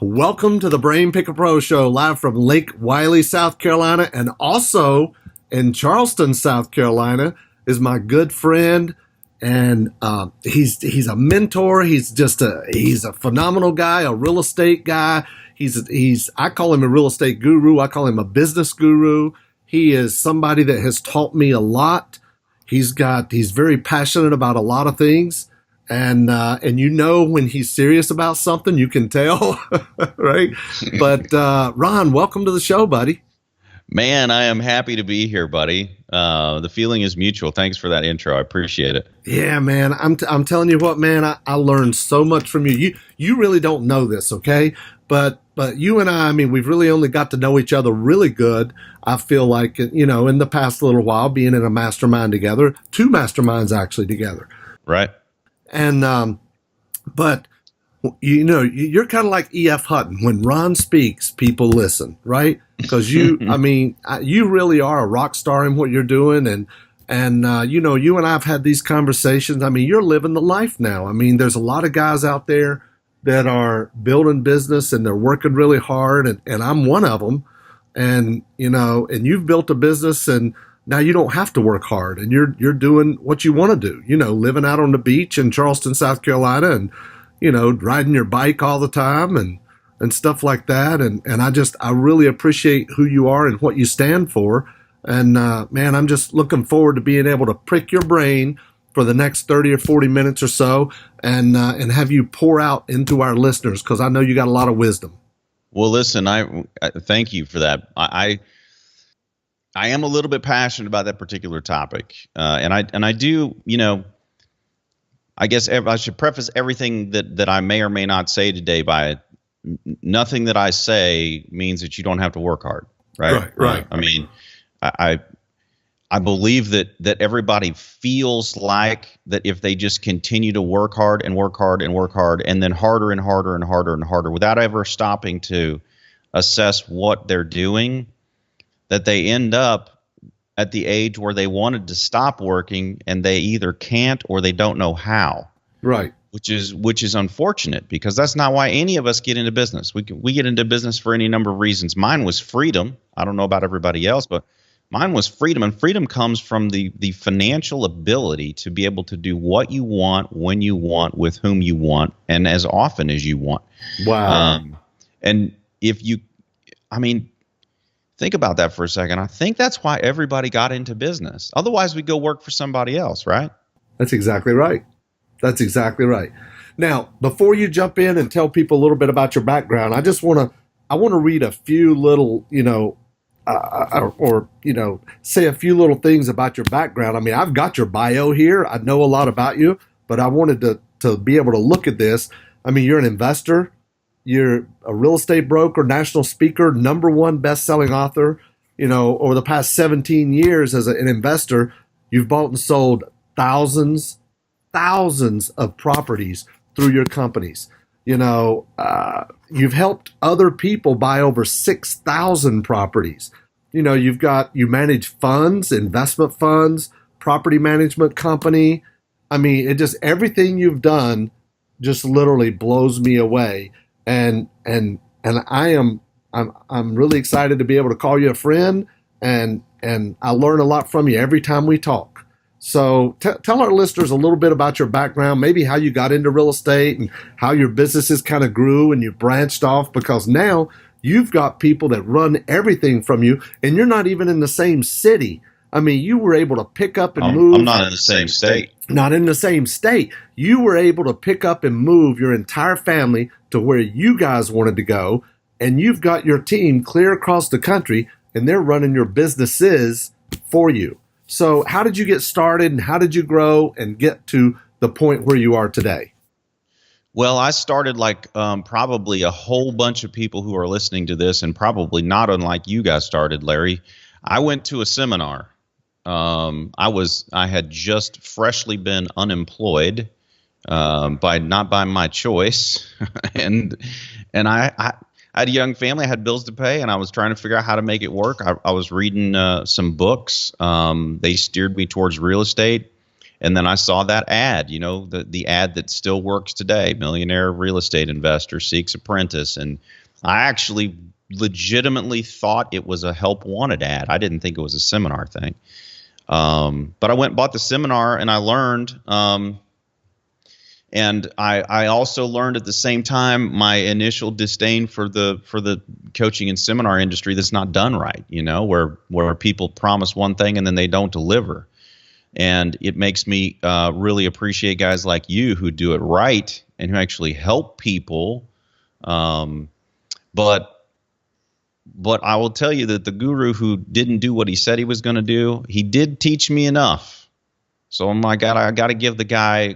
Welcome to the Brain Picker Pro Show, live from Lake Wiley, South Carolina, and also in Charleston, South Carolina, is my good friend, and he's a mentor. He's a phenomenal guy, a real estate guy. I call him a real estate guru. I call him a business guru. He is somebody that has taught me a lot. He's very passionate about a lot of things. And when he's serious about something, you can tell, right? But Ron, welcome to the show, buddy. Man, I am happy to be here, buddy. The feeling is mutual. Thanks for that intro. I appreciate it. Yeah, man. I'm telling you what, man. I learned so much from you. You really don't know this, okay? But you and I mean, we've really only got to know each other really good. I feel like, in the past little while, being in a mastermind together, 2 masterminds actually together. Right. And, but, you're kind of like E.F. Hutton. When Ron speaks, people listen, right? Because you really are a rock star in what you're doing. And you and I have had these conversations. I mean, you're living the life now. I mean, there's a lot of guys out there that are building business and they're working really hard. And I'm one of them. And you've built a business and now you don't have to work hard, and you're doing what you want to do, living out on the beach in Charleston, South Carolina, and, riding your bike all the time and stuff like that. And I really appreciate who you are and what you stand for. And, man, I'm just looking forward to being able to prick your brain for the next 30 or 40 minutes or so and have you pour out into our listeners, because I know you got a lot of wisdom. Well, listen, I thank you for that. I am a little bit passionate about that particular topic, and I do, I guess I should preface everything that I may or may not say today by nothing that I say means that you don't have to work hard, right? Right. I mean, I believe that everybody feels like that if they just continue to work hard and work hard and work hard and then harder and harder and harder and harder without ever stopping to assess what they're doing, that they end up at the age where they wanted to stop working and they either can't or they don't know how. Right. Which is unfortunate, because that's not why any of us get into business. We get into business for any number of reasons. Mine was freedom. I don't know about everybody else, but mine was freedom. And freedom comes from the financial ability to be able to do what you want, when you want, with whom you want, and as often as you want. Wow. And think about that for a second. I think that's why everybody got into business. Otherwise, we go work for somebody else, right? That's exactly right. Now, before you jump in and tell people a little bit about your background, I want to read a few little, say a few little things about your background. I mean, I've got your bio here. I know a lot about you, but I wanted to be able to look at this. I mean, you're an investor. You're a real estate broker, national speaker, #1 best-selling author. Over the past 17 years as an investor, you've bought and sold thousands of properties through your companies. You've helped other people buy over 6,000 properties. You manage funds, investment funds, property management company. I mean, everything you've done just literally blows me away. And I'm really excited to be able to call you a friend, and I learn a lot from you every time we talk. So tell our listeners a little bit about your background, maybe how you got into real estate and how your businesses kind of grew and you branched off, because now you've got people that run everything from you, and you're not even in the same city. I mean, you were able to pick up and move. I'm not in the same state. Not in the same state. You were able to pick up and move your entire family to where you guys wanted to go, and you've got your team clear across the country, and they're running your businesses for you. So how did you get started, and how did you grow and get to the point where you are today? Well, I started like probably a whole bunch of people who are listening to this, and probably not unlike you guys started, Larry. I went to a seminar. I had just freshly been unemployed, not by my choice, and I had a young family. I had bills to pay, and I was trying to figure out how to make it work. I was reading some books. They steered me towards real estate, And then I saw that ad, the ad that still works today: millionaire real estate investor seeks apprentice. And I actually legitimately thought it was a help wanted ad. I didn't think it was a seminar thing. But I went and bought the seminar, and I learned. And I also learned at the same time my initial disdain for the coaching and seminar industry that's not done right, where people promise one thing and then they don't deliver. And it makes me really appreciate guys like you who do it right and who actually help people. But I will tell you that the guru who didn't do what he said he was going to do, he did teach me enough. So I got to give the guy,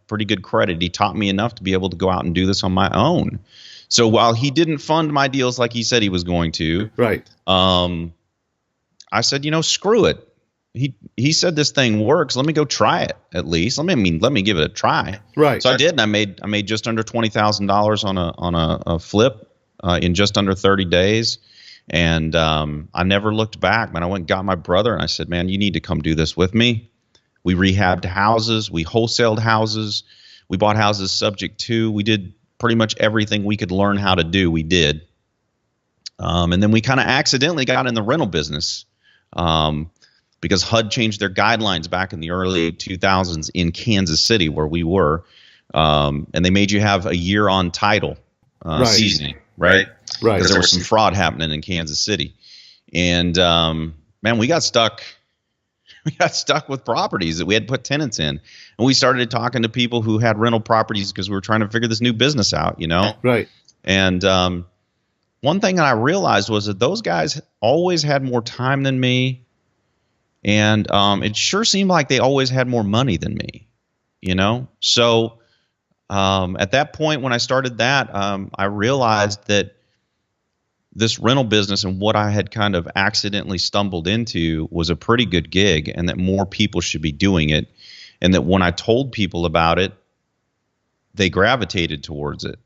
pretty good credit. He taught me enough to be able to go out and do this on my own. So while he didn't fund my deals like he said he was going to, right? I said, screw it. He said this thing works. Let me go try it at least. Let me give it a try. Right. So I did, and I made just under $20,000 on a flip in just under 30 days. And I never looked back, man. I went and got my brother, and I said, man, you need to come do this with me. We rehabbed houses. We wholesaled houses. We bought houses subject to. We did pretty much everything we could learn how to do. We did. And then we kind of accidentally got in the rental business because HUD changed their guidelines back in the early 2000s in Kansas City, where we were. And they made you have a year on title seasoning, right? Right. Because there was some fraud happening in Kansas City. And, man, we got stuck. We got stuck with properties that we had put tenants in. And we started talking to people who had rental properties because we were trying to figure this new business out, Right. And one thing that I realized was that those guys always had more time than me. And it sure seemed like they always had more money than me, So at that point when I started that, I realized that this rental business and what I had kind of accidentally stumbled into was a pretty good gig, and that more people should be doing it. And that when I told people about it, they gravitated towards it.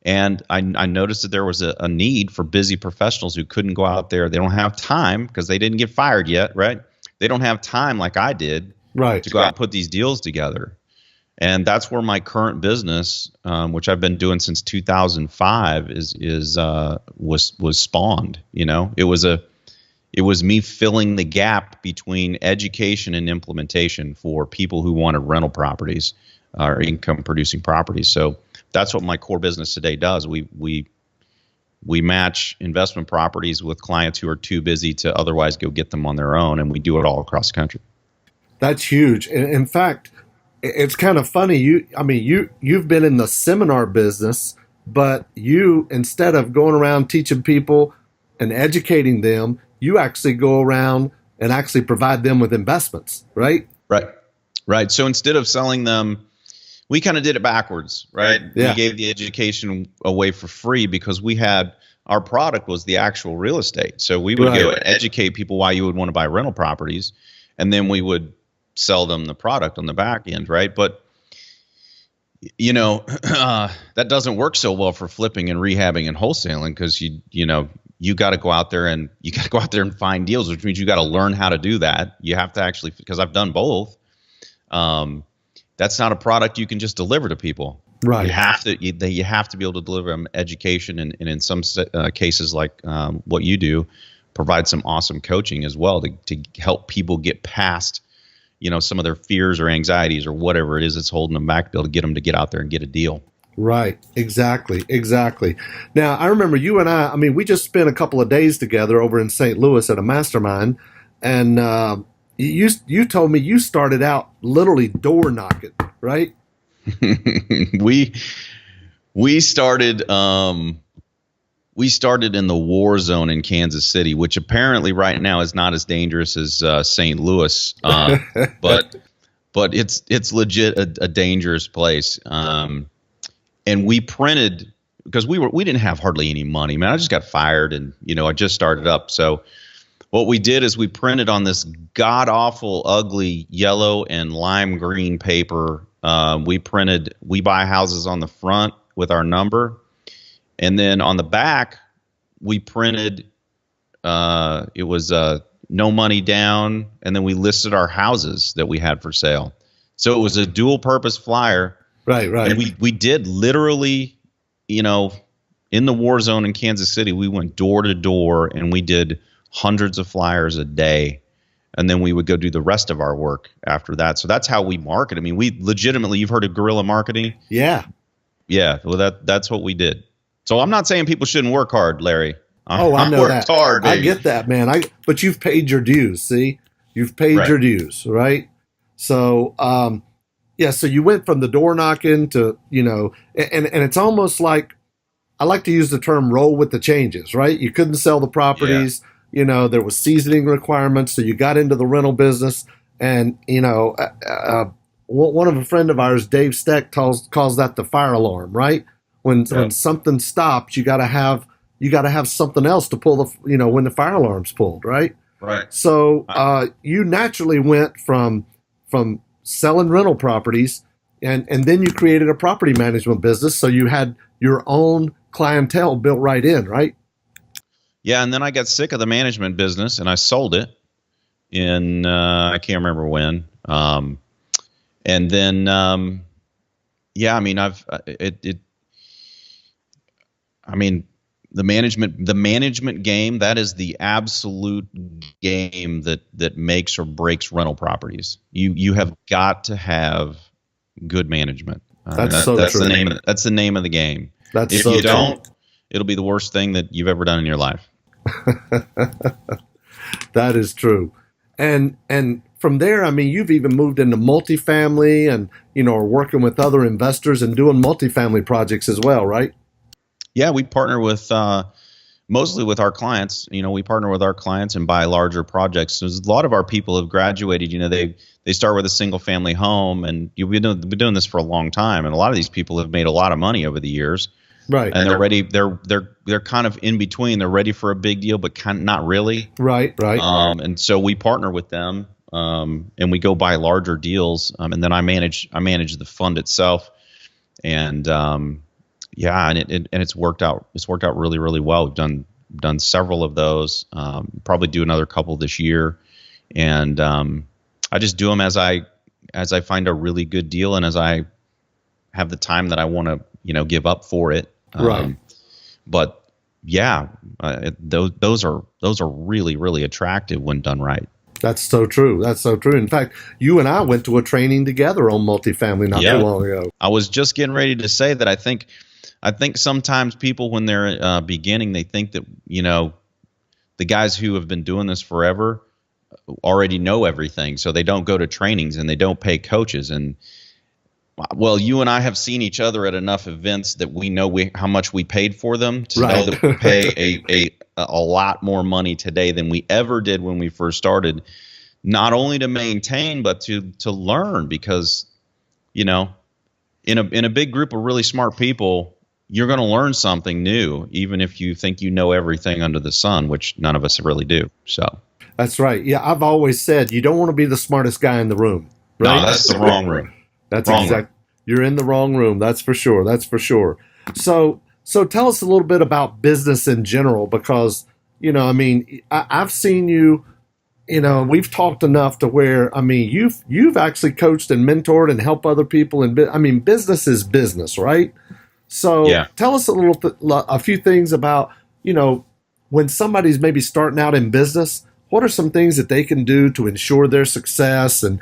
And I noticed that there was a need for busy professionals who couldn't go out there. They don't have time because they didn't get fired yet, right? They don't have time like I did to go out and put these deals together. And that's where my current business, which I've been doing since 2005, was spawned. It was me filling the gap between education and implementation for people who wanted rental properties or income producing properties. So that's what my core business today does. We match investment properties with clients who are too busy to otherwise go get them on their own, and we do it all across the country. That's huge. In fact, it's kind of funny. You've been in the seminar business, but you, instead of going around teaching people and educating them, you actually go around and actually provide them with investments, right? Right. So instead of selling them, we kind of did it backwards, right? Yeah. We gave the education away for free because our product was the actual real estate. So we would go and educate people why you would want to buy rental properties, and then we would sell them the product on the back end, right? But that doesn't work so well for flipping and rehabbing and wholesaling, because you got to go out there and find deals, which means you got to learn how to do that. You have to actually, because I've done both. That's not a product you can just deliver to people. Right. You have to be able to deliver them education, and in some cases like what you do, provide some awesome coaching as well to help people get past some of their fears or anxieties or whatever it is that's holding them back, to be able to get them to get out there and get a deal. Right. Exactly. Now, I remember you and we just spent a couple of days together over in St. Louis at a mastermind, and you told me you started out literally door knocking, right? We started in the war zone in Kansas City, which apparently right now is not as dangerous as St. Louis, but it's legit a dangerous place. And we printed, because we didn't have hardly any money, man. I just got fired, and I just started up. So what we did is we printed on this god awful, ugly yellow and lime green paper. We buy houses on the front with our number. And then on the back, we printed, it was no money down, and then we listed our houses that we had for sale. So it was a dual purpose flyer. Right, right. And we did literally, in the war zone in Kansas City, we went door to door and we did hundreds of flyers a day. And then we would go do the rest of our work after that. So that's how we market. I mean, we legitimately, you've heard of guerrilla marketing? Yeah. Yeah. Well, that's what we did. So I'm not saying people shouldn't work hard, Larry. I know worked that. hard, baby. I get that, man. But you've paid your dues. See, you've paid Right. your dues, right? So, yeah. So you went from the door knocking to, and it's almost like, I like to use the term roll with the changes, right? You couldn't sell the properties. There was seasoning requirements, so you got into the rental business. And one of a friend of ours, Dave Steck, calls that the fire alarm, right? When something stops, you got to have something else to pull when the fire alarm's pulled, right? Right. So you naturally went from selling rental properties, and then you created a property management business. So you had your own clientele built right in, right? Yeah, and then I got sick of the management business and I sold it in I can't remember when. And then yeah, I mean the management game, that is the absolute game that makes or breaks rental properties. You have got to have good management. That's true. That's the name of the game. If you don't, it'll be the worst thing that you've ever done in your life. That is true. And from there, I mean, you've even moved into multifamily and, are working with other investors and doing multifamily projects as well, right? Yeah, we partner with mostly with our clients. We partner with our clients and buy larger projects. So a lot of our people have graduated. They start with a single family home, and we've been doing this for a long time. And a lot of these people have made a lot of money over the years. Right. And they're ready. They're kind of in between. They're ready for a big deal, but not really. Right. And so we partner with them, and we go buy larger deals. And then I manage the fund itself, and yeah, and it's worked out. It's worked out really, really well. We've done several of those. Probably do another couple this year, and I just do them as I find a really good deal and as I have the time that I want to give up for it. Right. But yeah, those are really, really attractive when done right. That's so true. That's so true. In fact, you and I went to a training together on multifamily not too long ago. I was just getting ready to say that I think sometimes people, when they're beginning, they think that the guys who have been doing this forever already know everything, so they don't go to trainings and they don't pay coaches. And well, you and I have seen each other at enough events that we know how much we paid for them to know that we pay a lot more money today than we ever did when we first started, not only to maintain but to learn, because in a big group of really smart people, you're going to learn something new, even if you think you know everything under the sun, which none of us really do. So that's right. Yeah, I've always said you don't want to be the smartest guy in the room. Right? No, that's the wrong room. That's exactly. You're in the wrong room. That's for sure. That's for sure. So tell us a little bit about business in general, because I've seen you. We've talked enough to where you've actually coached and mentored and helped other people. And business is business, right? So tell us a few things about when somebody's maybe starting out in business. What are some things that they can do to ensure their success? And,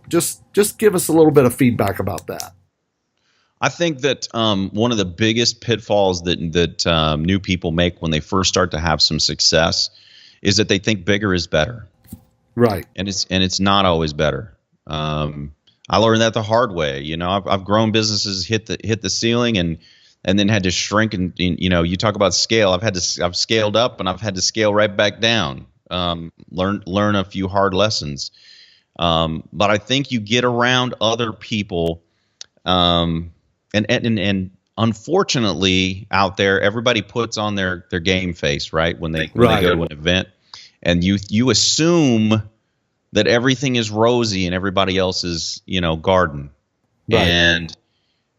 just give us a little bit of feedback about that. I think that one of the biggest pitfalls that new people make when they first start to have some success is that they think bigger is better. Right. And it's not always better. I learned that the hard way. I've grown businesses, hit the ceiling and then had to shrink. And you talk about scale. I've scaled up and I've had to scale right back down. Learn a few hard lessons. But I think you get around other people, and unfortunately out there, everybody puts on their game face, right? When they go to an event, and you assume that everything is rosy and everybody else's, garden. Right. And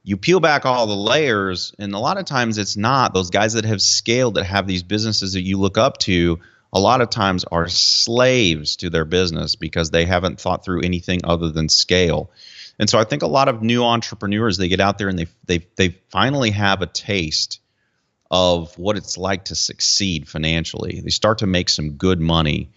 you peel back all the layers, and a lot of times it's not. Those guys that have scaled, that have these businesses that you look up to, a lot of times are slaves to their business because they haven't thought through anything other than scale. And so I think a lot of new entrepreneurs, they get out there and they finally have a taste of what it's like to succeed financially. They start to make some good money,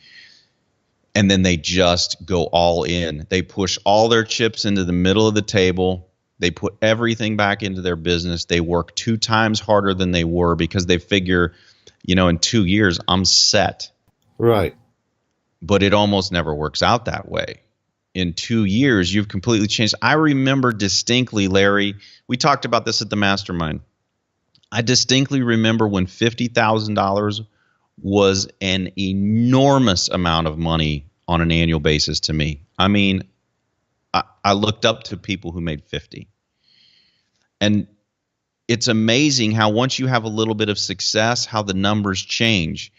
and then they just go all in. They push all their chips into the middle of the table. They put everything back into their business. They work 2 times harder than they were because they figure, in 2 years, I'm set. Right. But it almost never works out that way. In 2 years, you've completely changed. I remember distinctly, Larry, we talked about this at the mastermind. I distinctly remember when $50,000 was an enormous amount of money on an annual basis to me. I mean, I looked up to people who made 50. And it's amazing how once you have a little bit of success, how the numbers change.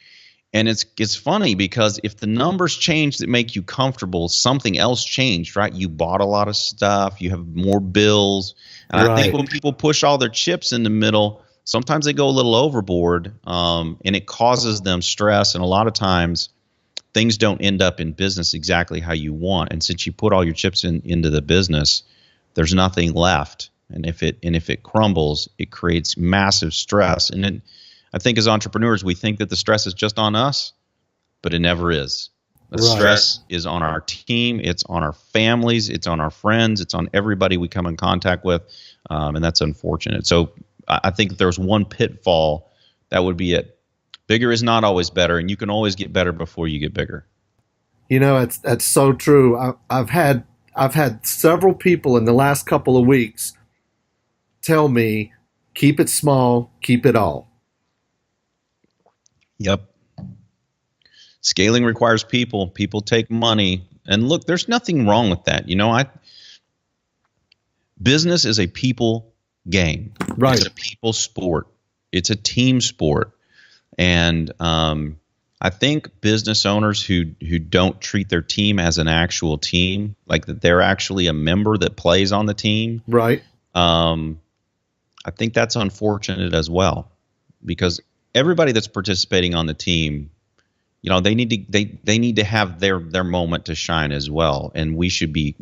And it's funny because if the numbers change that make you comfortable, something else changed, right? You bought a lot of stuff, you have more bills. And I think when people push all their chips in the middle, sometimes they go a little overboard, and it causes them stress. And a lot of times things don't end up in business exactly how you want. And since you put all your chips into the business, there's nothing left. And if it crumbles, it creates massive stress. And then I think as entrepreneurs, we think that the stress is just on us, but it never is. The stress is on our team, it's on our families, it's on our friends, it's on everybody we come in contact with, and that's unfortunate. So I think if there's one pitfall, that would be it. Bigger is not always better, and you can always get better before you get bigger. That's so true. I've had several people in the last couple of weeks tell me, keep it small, keep it all. Yep. Scaling requires people. People take money. And look, there's nothing wrong with that. Business is a people game. Right. It's a people sport. It's a team sport. And I think business owners who don't treat their team as an actual team, like that they're actually a member that plays on the team. Right. I think that's unfortunate as well, because everybody that's participating on the team, they need to have their moment to shine as well. And we should be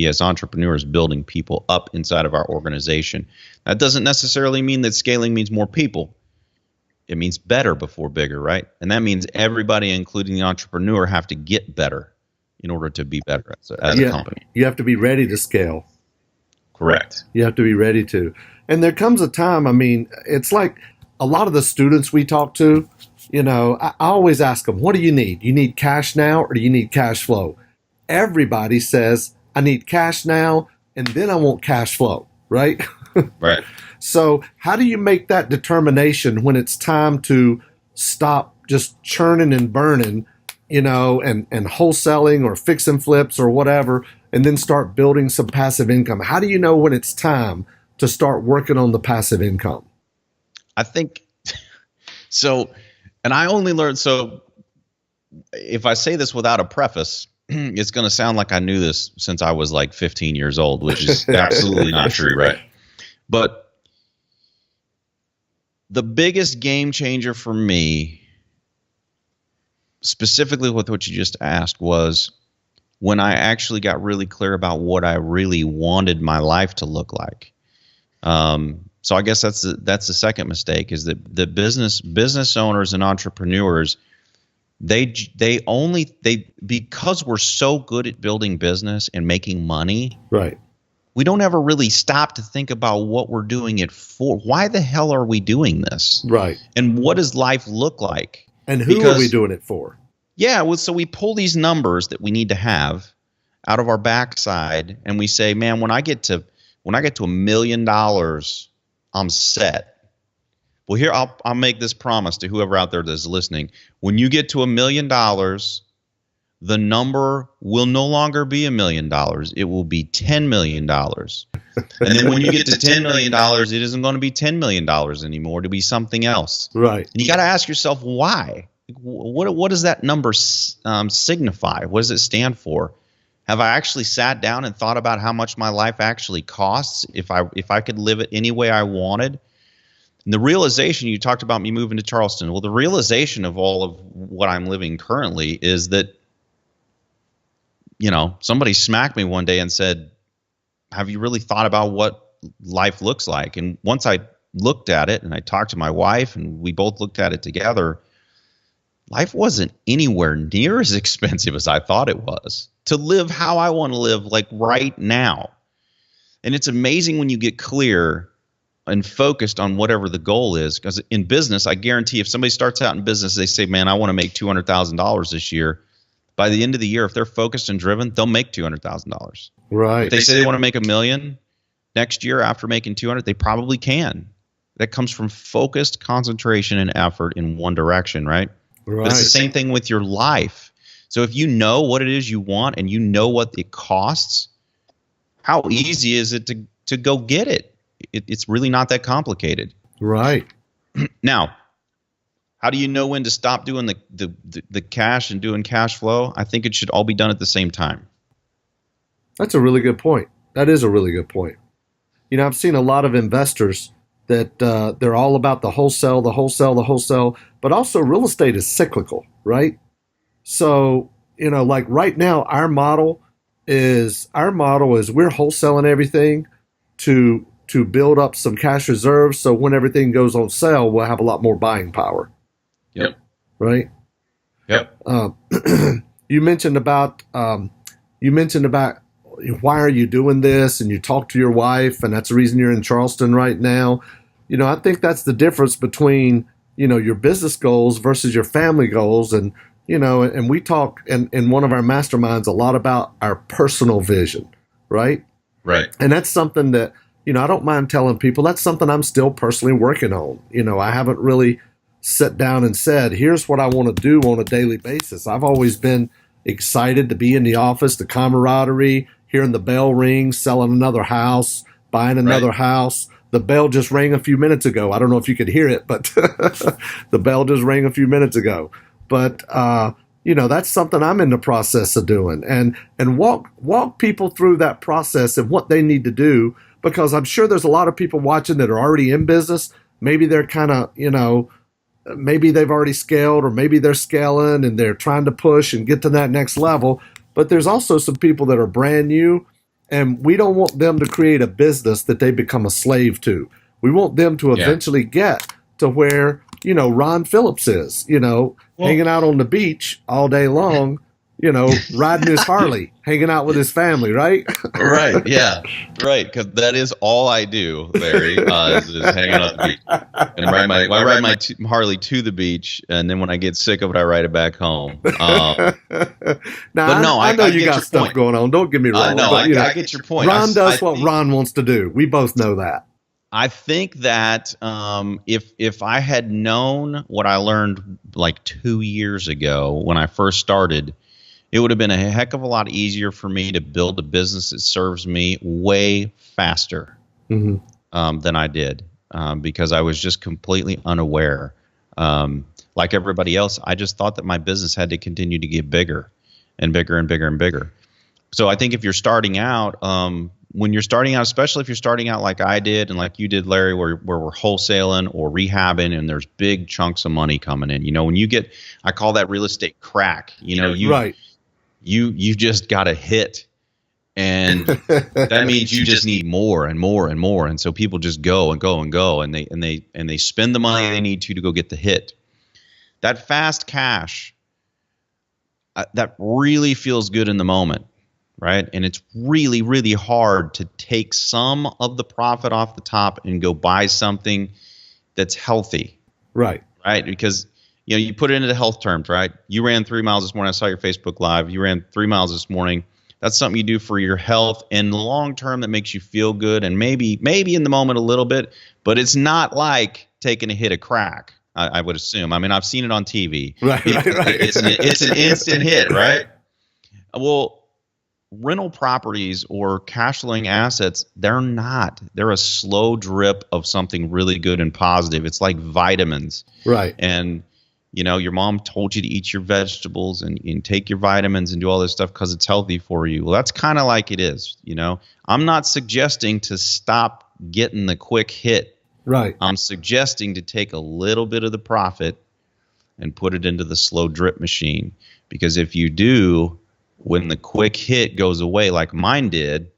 as entrepreneurs building people up inside of our organization. That doesn't necessarily mean that scaling means more people. It means better before bigger, right? And that means everybody, including the entrepreneur, have to get better in order to be better as a company. You have to be ready to scale. Correct. You have to be ready to. And there comes a time, it's like a lot of the students we talk to, I always ask them, what do you need? You need cash now or do you need cash flow? Everybody says, I need cash now and then I want cash flow, right? Right. So how do you make that determination when it's time to stop just churning and burning, and wholesaling or fix and flips or whatever, and then start building some passive income? How do you know when it's time to start working on the passive income? I think so. And I only learned, so if I say this without a preface, it's going to sound like I knew this since I was like 15 years old, which is absolutely not true, right? But the biggest game changer for me, specifically with what you just asked, was when I actually got really clear about what I really wanted my life to look like. So I guess that's the second mistake, is that the business owners and entrepreneurs, because we're so good at building business and making money, right? We don't ever really stop to think about what we're doing it for. Why the hell are we doing this? Right. And what does life look like? And who are we doing it for? Yeah, well, so we pull these numbers that we need to have out of our backside, and we say, man, when I get to $1 million, I'm set. Well, here I'll make this promise to whoever out there that's listening. When you get to $1 million, the number will no longer be $1 million. It will be $10 million. And then when you get to $10 million, it isn't going to be $10 million anymore. It'll be something else. Right. And you got to ask yourself why. What does that number signify? What does it stand for? Have I actually sat down and thought about how much my life actually costs if I could live it any way I wanted? And the realization, you talked about me moving to Charleston. Well, the realization of all of what I'm living currently is that, somebody smacked me one day and said, have you really thought about what life looks like? And once I looked at it and I talked to my wife and we both looked at it together, life wasn't anywhere near as expensive as I thought it was to live how I want to live, like right now. And it's amazing when you get clear and focused on whatever the goal is. Because in business, I guarantee if somebody starts out in business, they say, man, I want to make $200,000 this year. By the end of the year, if they're focused and driven, they'll make $200,000. Right. If they say they want to make $1 million next year after making 200, they probably can. That comes from focused concentration and effort in one direction, right? Right. But it's the same thing with your life. So if you know what it is you want and you know what it costs, how easy is it to go get it? It's really not that complicated. Right. Now, how do you know when to stop doing the cash and doing cash flow? I think it should all be done at the same time. That's a really good point. That is a really good point. I've seen a lot of investors that they're all about the wholesale, but also real estate is cyclical, right? So, like right now, our model is we're wholesaling everything to build up some cash reserves. So when everything goes on sale, we'll have a lot more buying power. Yep. Right. Yep. You mentioned about why are you doing this, and you talk to your wife, and that's the reason you're in Charleston right now. I think that's the difference between your business goals versus your family goals, and and we talk in one of our masterminds a lot about our personal vision, right? Right. And that's something that I don't mind telling people. That's something I'm still personally working on. I haven't really sat down and said, here's what I want to do on a daily basis. I've always been excited to be in the office, the camaraderie, hearing the bell ring, selling another house, buying another house. The bell just rang a few minutes ago. I don't know if you could hear it, but the bell just rang a few minutes ago. But, that's something I'm in the process of doing, and walk people through that process and what they need to do, because I'm sure there's a lot of people watching that are already in business. Maybe they're kind of, maybe they've already scaled, or maybe they're scaling and they're trying to push and get to that next level. But there's also some people that are brand new, and we don't want them to create a business that they become a slave to. We want them to eventually get to where, Ron Phillips is, hanging out on the beach all day long, riding his Harley, hanging out with his family, right? Right. Yeah. Right. Because that is all I do, Larry, is hanging out at the beach. And I ride my Harley to the beach, and then when I get sick of it, I ride it back home. I know you got stuff going on. Don't get me wrong. No, I get your point. Ron does what Ron wants to do. We both know that. I think that if I had known what I learned like 2 years ago when I first started, it would have been a heck of a lot easier for me to build a business that serves me way faster than I did, because I was just completely unaware. Like everybody else, I just thought that my business had to continue to get bigger and bigger and bigger and bigger. So I think if you're starting out, when you're starting out, especially if you're starting out like I did and like you did, Larry, where we're wholesaling or rehabbing and there's big chunks of money coming in, when you get, I call that real estate crack, right. You just got a hit, and that means you just need more and more and more. And so people just go and go and go, and they spend the money they need to go get the hit. That fast cash, that really feels good in the moment. Right. And it's really, really hard to take some of the profit off the top and go buy something that's healthy. Right. Right. Because, you put it into the health terms, right? You ran 3 miles this morning. I saw your Facebook Live. You ran 3 miles this morning. That's something you do for your health, and long term that makes you feel good, and maybe in the moment a little bit, but it's not like taking a hit of crack, I would assume. I mean, I've seen it on TV. Right. It's an instant hit, right? Well, rental properties or cash flowing assets, they're not. They're a slow drip of something really good and positive. It's like vitamins. Right. And, your mom told you to eat your vegetables and take your vitamins and do all this stuff because it's healthy for you. Well, that's kind of like it is. I'm not suggesting to stop getting the quick hit. Right. I'm suggesting to take a little bit of the profit and put it into the slow drip machine. Because if you do, when the quick hit goes away like mine did,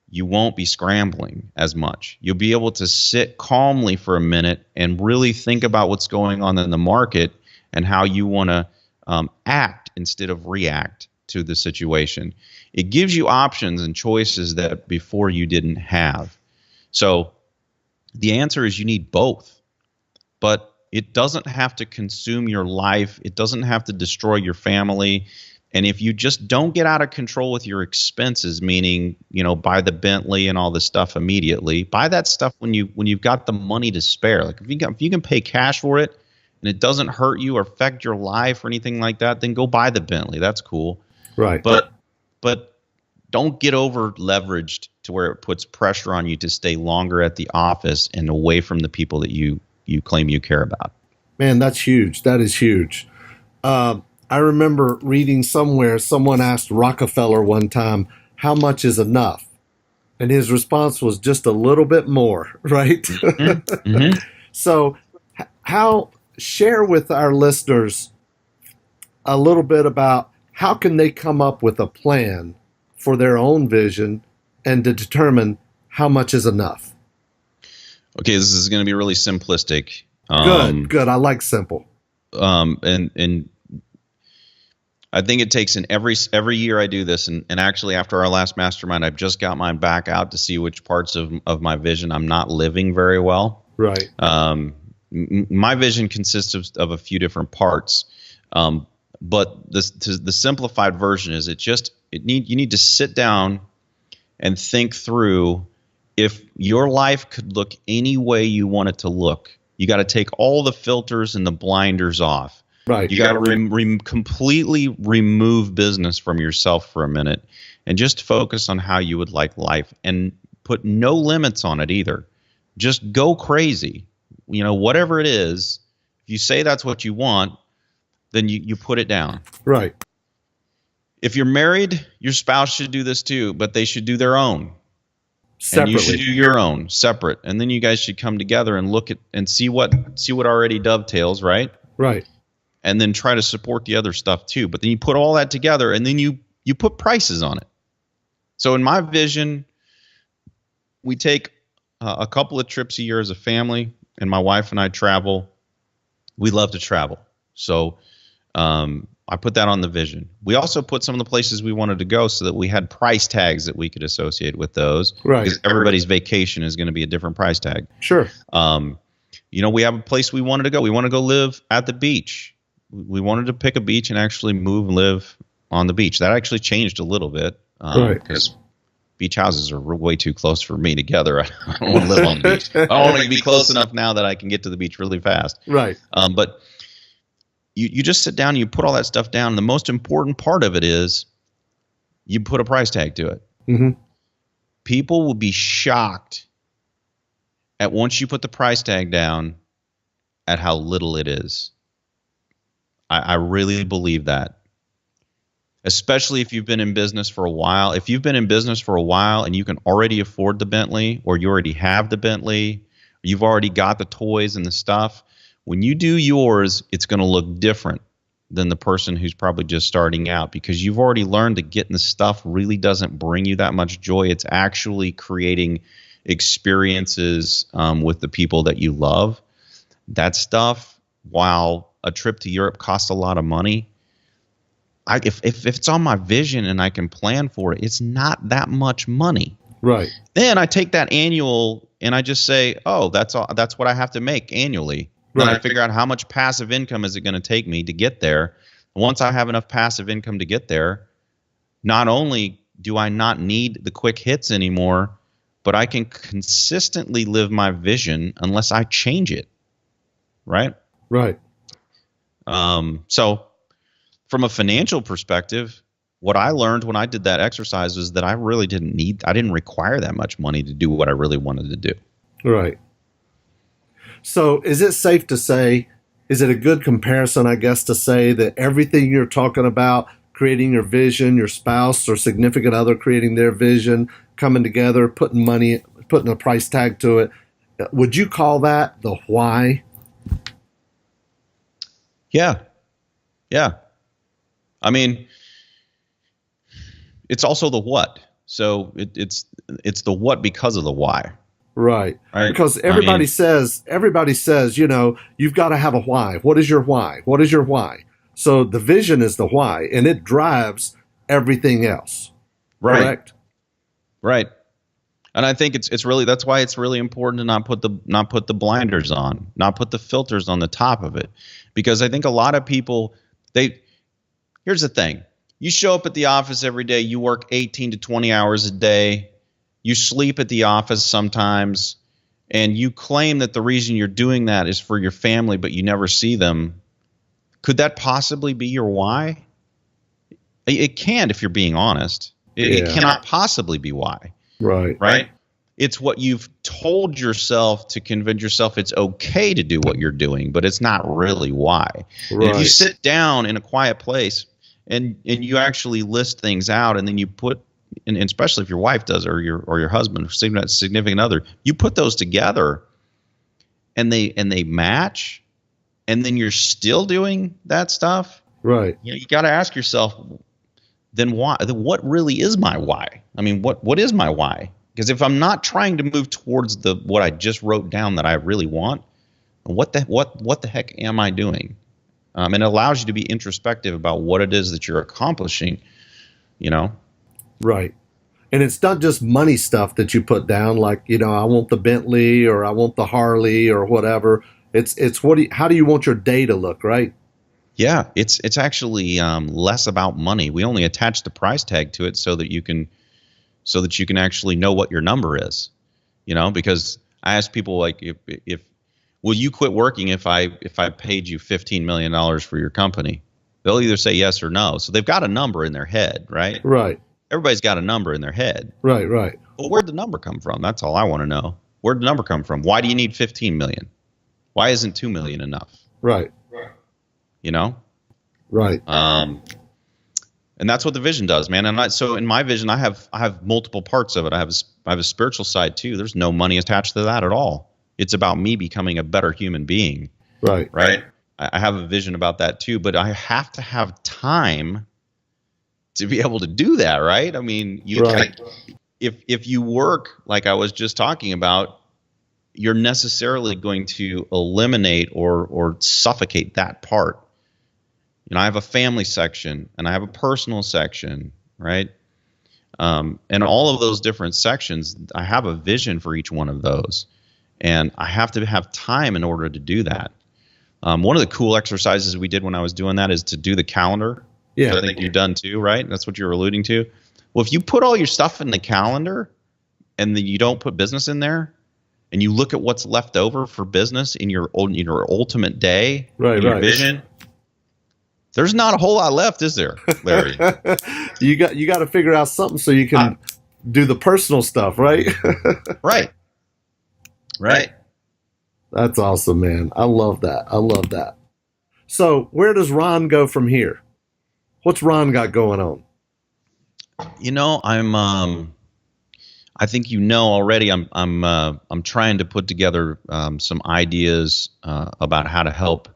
you won't be scrambling as much. You'll be able to sit calmly for a minute and really think about what's going on in the market and how you want to act instead of react to the situation. It gives you options and choices that before you didn't have. So the answer is you need both, but it doesn't have to consume your life. It doesn't have to destroy your family. And if you just don't get out of control with your expenses, meaning, buy the Bentley and all this stuff immediately, buy that stuff when you've got the money to spare. Like if you can pay cash for it and it doesn't hurt you or affect your life or anything like that, then go buy the Bentley. That's cool. Right. But don't get over leveraged to where it puts pressure on you to stay longer at the office and away from the people that you claim you care about. Man, that's huge. That is huge. I remember reading somewhere, someone asked Rockefeller one time, how much is enough? And his response was just a little bit more, right? Mm-hmm. Mm-hmm. So share with our listeners a little bit about how can they come up with a plan for their own vision and to determine how much is enough. Okay, this is going to be really simplistic. Good. I like simple. And I think it takes every year I do this, and actually after our last mastermind, I've just got mine back out to see which parts of my vision I'm not living very well. Right. My vision consists of a few different parts, but the simplified version is you need to sit down and think through if your life could look any way you want it to look. You got to take all the filters and the blinders off. Right. You got to completely remove business from yourself for a minute and just focus on how you would like life and put no limits on it either. Just go crazy. Whatever it is, if you say that's what you want, then you put it down. Right. If you're married, your spouse should do this too, but they should do their own. Separately. And you should do your own separate. And then you guys should come together and look at and see what already dovetails, right? Right. And then try to support the other stuff too. But then you put all that together and then you put prices on it. So in my vision, we take a couple of trips a year as a family, and my wife and I travel. We love to travel. So I put that on the vision. We also put some of the places we wanted to go so that we had price tags that we could associate with those. Right. Because everybody's vacation is going to be a different price tag. Sure. We have a place we wanted to go. We want to go live at the beach. We wanted to pick a beach and actually move and live on the beach. That actually changed a little bit because beach houses are way too close for me together. I don't want to live on the beach. I don't want to be close enough now that I can get to the beach really fast. Right. But you just sit down and you put all that stuff down. The most important part of it is you put a price tag to it. Mm-hmm. People will be shocked at once you put the price tag down at how little it is. I really believe that, especially if you've been in business for a while. If you've been in business for a while and you can already afford the Bentley, or you already have the Bentley, or you've already got the toys and the stuff, when you do yours, it's going to look different than the person who's probably just starting out, because you've already learned that getting the stuff really doesn't bring you that much joy. It's actually creating experiences with the people that you love. That stuff, while a trip to Europe costs a lot of money, if it's on my vision and I can plan for it, it's not that much money. Right. Then I take that annual and I just say, oh, that's what I have to make annually. Then I figure out how much passive income is it going to take me to get there. Once I have enough passive income to get there, not only do I not need the quick hits anymore, but I can consistently live my vision unless I change it. Right? Right. So from a financial perspective, what I learned when I did that exercise was that I didn't require that much money to do what I really wanted to do. Right. So is it safe to say, is it a good comparison, I guess, to say that everything you're talking about, creating your vision, your spouse or significant other creating their vision, coming together, putting a price tag to it, Would you call that the why? Yeah. Yeah. I mean, it's also the what. So it's the what because of the why. Right. Right. Because I mean, everybody says, you've got to have a why. What is your why? What is your why? So the vision is the why, and it drives everything else. right. Correct? Right. And I think it's really, that's why it's really important to not put the blinders on, not put the filters on the top of it, because I think a lot of people, here's the thing. You show up at the office every day, you work 18 to 20 hours a day, you sleep at the office sometimes, and you claim that the reason you're doing that is for your family, but you never see them. Could that possibly be your why? It can't, if you're being honest. It cannot possibly be why. Right. Right? It's what you've told yourself to convince yourself it's okay to do what you're doing, but it's not really why. And if you sit down in a quiet place and you actually list things out, and then you put, and especially if your wife does, or your husband, significant other, you put those together and they match, and then you're still doing that stuff. Right. You got to ask yourself, then why? What really is my why? I mean, what is my why? Because if I'm not trying to move towards what I just wrote down that I really want, what the heck am I doing? And it allows you to be introspective about what it is that you're accomplishing. Right. And it's not just money stuff that you put down, like, I want the Bentley or I want the Harley or whatever. It's how do you want your day to look, right? Yeah, it's actually less about money. We only attach the price tag to it so that you can actually know what your number is. Because I ask people, like, if will you quit working if I paid you $15 million for your company? They'll either say yes or no. So they've got a number in their head, right? Right. Everybody's got a number in their head. Right. Right. But where'd the number come from? That's all I want to know. Where'd the number come from? Why do you need 15 million? Why isn't 2 million enough? Right. Right. And that's what the vision does, man. And so in my vision, I have multiple parts of it. I have a spiritual side too. There's no money attached to that at all. It's about me becoming a better human being. Right. Right. I have a vision about that too, but I have to have time to be able to do that. Right. I mean, if you work like I was just talking about, you're necessarily going to eliminate or suffocate that part. I have a family section and I have a personal section, right? And all of those different sections, I have a vision for each one of those. And I have to have time in order to do that. One of the cool exercises we did when I was doing that is to do the calendar. Yeah. I think you've done too, right? That's what you're alluding to. Well, if you put all your stuff in the calendar and then you don't put business in there, and you look at what's left over for business in your ultimate day, your vision, there's not a whole lot left, is there, Larry? You got to figure out something so you can do the personal stuff, right? Right. That's awesome, man. I love that. So where does Ron go from here? What's Ron got going on? I think already. I'm trying to put together some ideas about how to help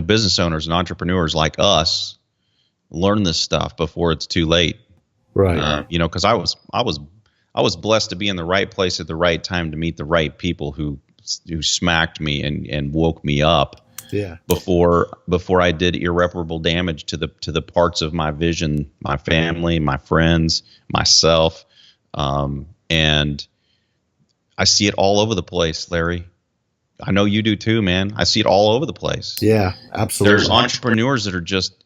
business owners and entrepreneurs like us learn this stuff before it's too late. Right. Because I was blessed to be in the right place at the right time to meet the right people who smacked me and woke me up. Yeah. Before I did irreparable damage to the parts of my vision, my family, my friends, myself, and I see it all over the place, Larry. I know you do too, man. I see it all over the place. Yeah, absolutely. There's entrepreneurs that are just,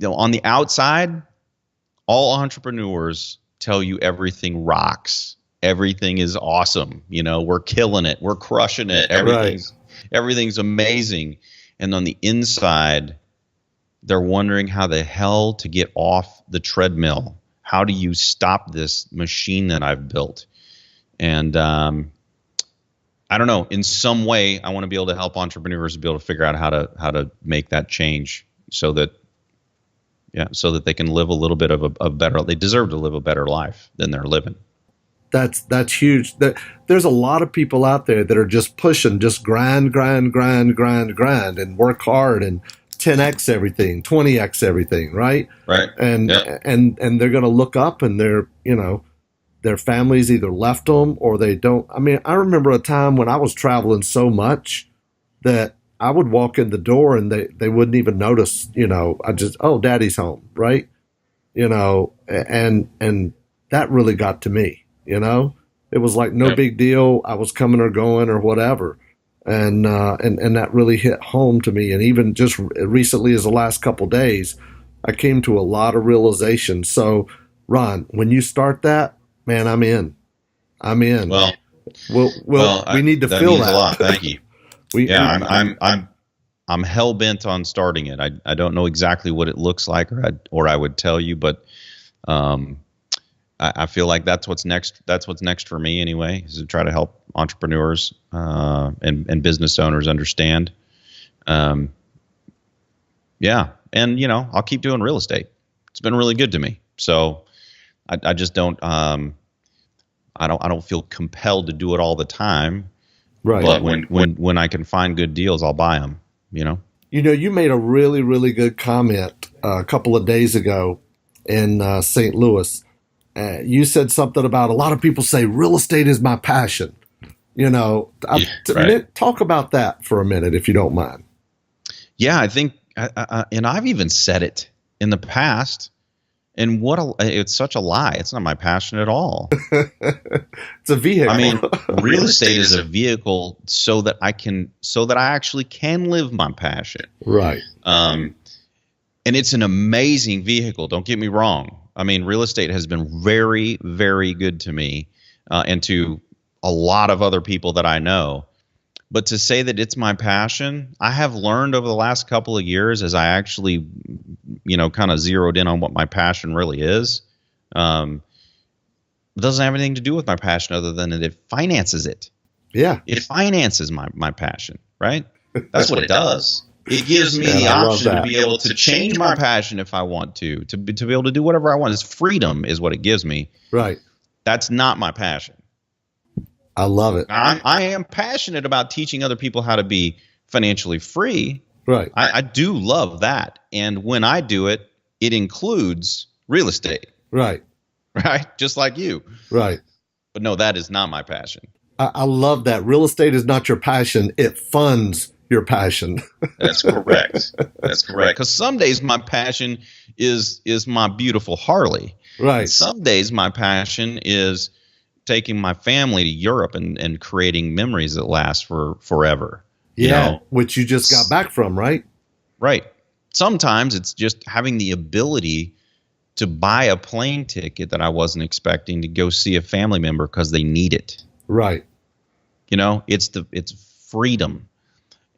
on the outside, all entrepreneurs tell you everything rocks. Everything is awesome. We're killing it. We're crushing it. Everything's amazing. And on the inside, they're wondering how the hell to get off the treadmill. How do you stop this machine that I've built? And I don't know. In some way, I want to be able to help entrepreneurs be able to figure out how to make that change, so that they can live a little bit of a better. They deserve to live a better life than they're living. That's huge. There's a lot of people out there that are just pushing, just grind, grind, grind, grind, grind, and work hard and 10x everything, 20x everything, right? Right. And Yep. and they're going to look up, and their families either left them or they don't. I mean, I remember a time when I was traveling so much that I would walk in the door and they wouldn't even notice. I just, oh, Daddy's home, right? And that really got to me. It was like no Yep. big deal. I was coming or going or whatever. And that really hit home to me. And even just recently as the last couple days, I came to a lot of realizations. So, Ron, when you start that, man, I'm in. Well, We need to that fill means that. a lot. Thank you. We, Yeah, we- I'm hell bent on starting it. I don't know exactly what it looks like, or I would tell you, but I feel like that's what's next. That's what's next for me anyway, is to try to help entrepreneurs and business owners understand. Yeah, and I'll keep doing real estate. It's been really good to me. So I just don't I don't feel compelled to do it all the time. right. But when I can find good deals, I'll buy them. You made a really, really good comment a couple of days ago in St. Louis. You said something about a lot of people say real estate is my passion. Right. Talk about that for a minute, if you don't mind. Yeah, I think, and I've even said it in the past. And it's such a lie. It's not my passion at all. It's a vehicle. I mean, real estate is a vehicle so that I actually can live my passion. Right. And it's an amazing vehicle. Don't get me wrong. I mean, real estate has been very, very good to me and to a lot of other people that I know. But to say that it's my passion, I have learned over the last couple of years as I actually, kind of zeroed in on what my passion really is. It doesn't have anything to do with my passion other than that it finances it. Yeah. It finances my passion, right? That's what it does. It gives me the I love option to that. be able to change my passion if I want to be able to do whatever I want. It's freedom is what it gives me. Right. That's not my passion. I love it. I am passionate about teaching other people how to be financially free. Right. I do love that. And when I do it, it includes real estate, Right. right? Just like you. Right. But no, that is not my passion. I love that. Real estate is not your passion. It funds your passion. That's correct. That's correct. Because some days my passion is my beautiful Harley. Right. And some days my passion is taking my family to Europe and creating memories that last for forever. Yeah. Which you just got back from, right? Right. Sometimes it's just having the ability to buy a plane ticket that I wasn't expecting to go see a family member because they need it. Right. It's freedom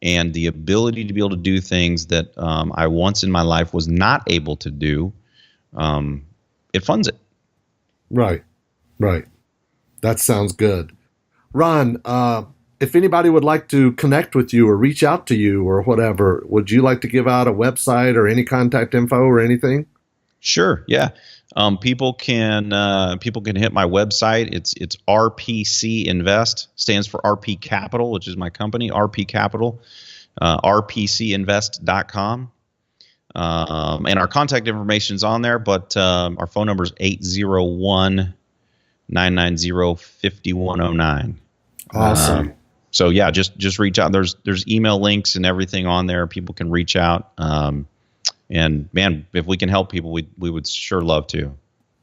and the ability to be able to do things that I once in my life was not able to do. It funds it. Right. Right. That sounds good. Ron, if anybody would like to connect with you or reach out to you or whatever, would you like to give out a website or any contact info or anything? Sure. Yeah. People can hit my website. It's RPC Invest, stands for RP Capital, which is my company, RP Capital, rpcinvest.com. And our contact information is on there, but our phone number is 801-990-5109. Awesome. So yeah, just reach out. There's email links and everything on there. People can reach out. And man, if we can help people, we would sure love to.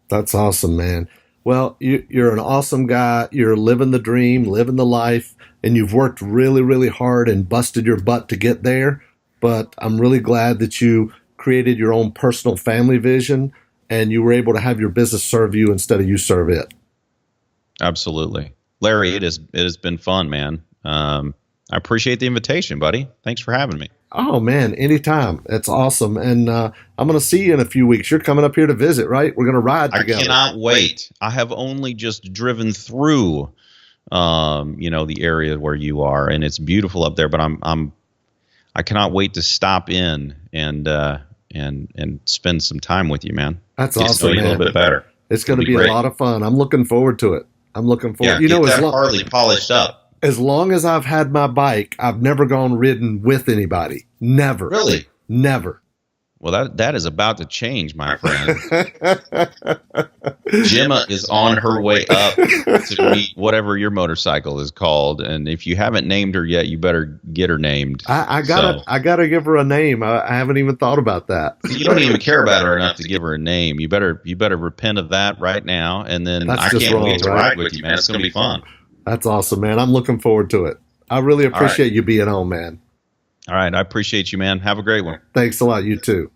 That's awesome, man. Well, you're an awesome guy. You're living the dream, living the life, and you've worked really, really hard and busted your butt to get there. But I'm really glad that you created your own personal family vision and you were able to have your business serve you instead of you serve it. Absolutely. Larry, it has been fun, man. I appreciate the invitation, buddy. Thanks for having me. Oh, man, anytime. That's awesome. And I'm going to see you in a few weeks. You're coming up here to visit, right? We're going to ride together. I cannot wait. I have only just driven through, the area where you are, and it's beautiful up there. But I cannot wait to stop in and spend some time with you, man. That's Get to awesome, know you man. a little bit better. It's going to be great. a lot of fun. I'm looking forward to it. I'm looking forward. Yeah, You know, get that Harley polished up. as long as I've had my bike, I've never gone ridden with anybody. Never. Really? Never. Well, that is about to change, my friend. Gemma is on her way up to meet whatever your motorcycle is called, and if you haven't named her yet, you better get her named. I gotta give her a name. I haven't even thought about that. You don't even care about her enough to give her a name. You better repent of that right now, and then I can't wait to ride with you, man. It's gonna be fun. That's awesome, man. I'm looking forward to it. I really appreciate you being on, man. All right, I appreciate you, man. Have a great one. Thanks a lot. You too.